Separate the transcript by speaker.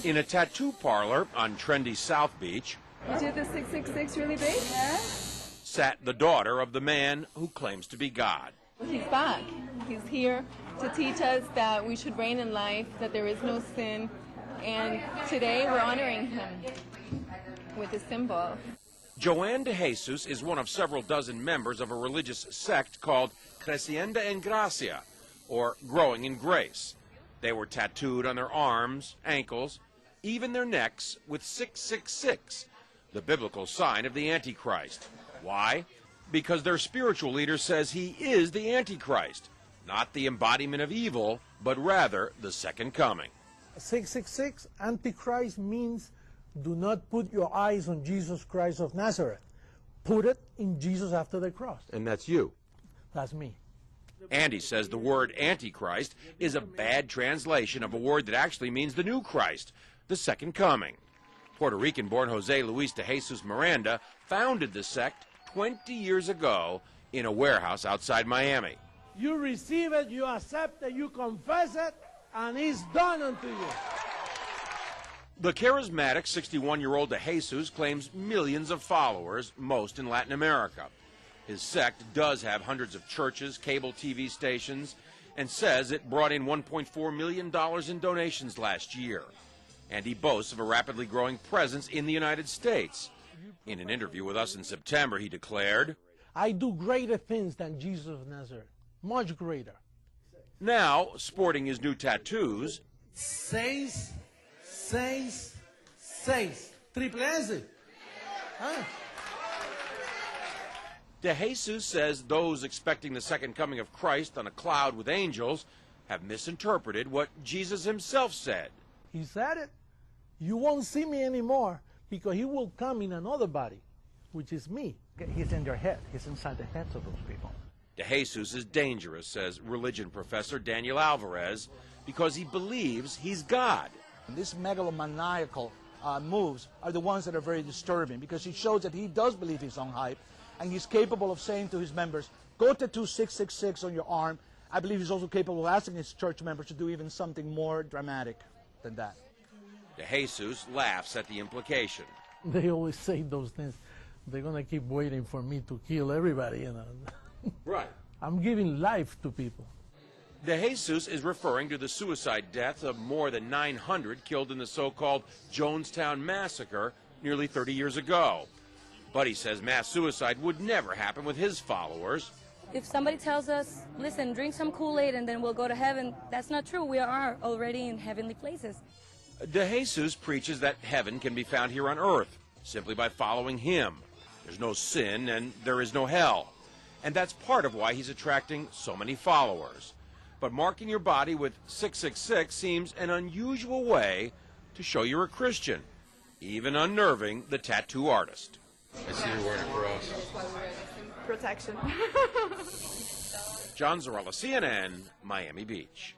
Speaker 1: In a tattoo parlor on trendy South Beach,
Speaker 2: You did the 666 really big? Yeah.
Speaker 1: sat the daughter of the man who claims to be God.
Speaker 2: He's back. He's here to teach us that we should reign in life, that there is no sin, and today we're honoring him with this symbol.
Speaker 1: Joanne de Jesus is one of several dozen members of a religious sect called Creciendo en Gracia, or Growing in Grace. They were tattooed on their arms, ankles, even their necks with 666, the biblical sign of the Antichrist. Why? Because their spiritual leader says he is the Antichrist, not the embodiment of evil, but rather the second coming.
Speaker 3: 666, Antichrist, means do not put your eyes on Jesus Christ of Nazareth. Put it in Jesus after the cross.
Speaker 1: And that's you.
Speaker 3: That's me.
Speaker 1: Andy says the word Antichrist is a bad translation of a word that actually means the new Christ, the second coming. Puerto Rican-born Jose Luis de Jesus Miranda founded the sect 20 years ago in a warehouse outside Miami.
Speaker 3: You receive it, you accept it, you confess it, and it's done unto you.
Speaker 1: The charismatic 61-year-old de Jesus claims millions of followers, most in Latin America. His sect does have hundreds of churches, cable TV stations, and says it brought in $1.4 million in donations last year. And he boasts of a rapidly growing presence in the United States. In an interview with us in September, he declared,
Speaker 3: I do greater things than Jesus of Nazareth, much greater.
Speaker 1: Now, sporting his new tattoos,
Speaker 3: 6, 6, 6. Triple S. Huh?
Speaker 1: de Jesus says those expecting the second coming of Christ on a cloud with angels have misinterpreted what Jesus himself said.
Speaker 3: He said it. You won't see me anymore because he will come in another body, which is me.
Speaker 4: He's in their head. He's inside the heads of those people.
Speaker 1: De Jesus is dangerous, says religion professor Daniel Alvarez, because he believes he's God.
Speaker 4: These megalomaniacal moves are the ones that are very disturbing because it shows that he does believe his own hype, and he's capable of saying to his members, go tattoo 666 on your arm. I believe he's also capable of asking his church members to do even something more dramatic than that.
Speaker 1: De Jesus laughs at the implication.
Speaker 3: They always say those things. They're going to keep waiting for me to kill everybody, you know.
Speaker 1: Right.
Speaker 3: I'm giving life to people.
Speaker 1: De Jesus is referring to the suicide deaths of more than 900 killed in the so-called Jonestown massacre nearly 30 years ago. But he says mass suicide would never happen with his followers.
Speaker 5: If somebody tells us, listen, drink some Kool-Aid and then we'll go to heaven, that's not true. We are already in heavenly places.
Speaker 1: De Jesus preaches that heaven can be found here on earth simply by following him. There's no sin and there is no hell. And that's part of why he's attracting so many followers. But marking your body with 666 seems an unusual way to show you're a Christian, even unnerving the tattoo artist.
Speaker 6: I see you're wearing a cross.
Speaker 2: Protection.
Speaker 1: John Zarella, CNN, Miami Beach.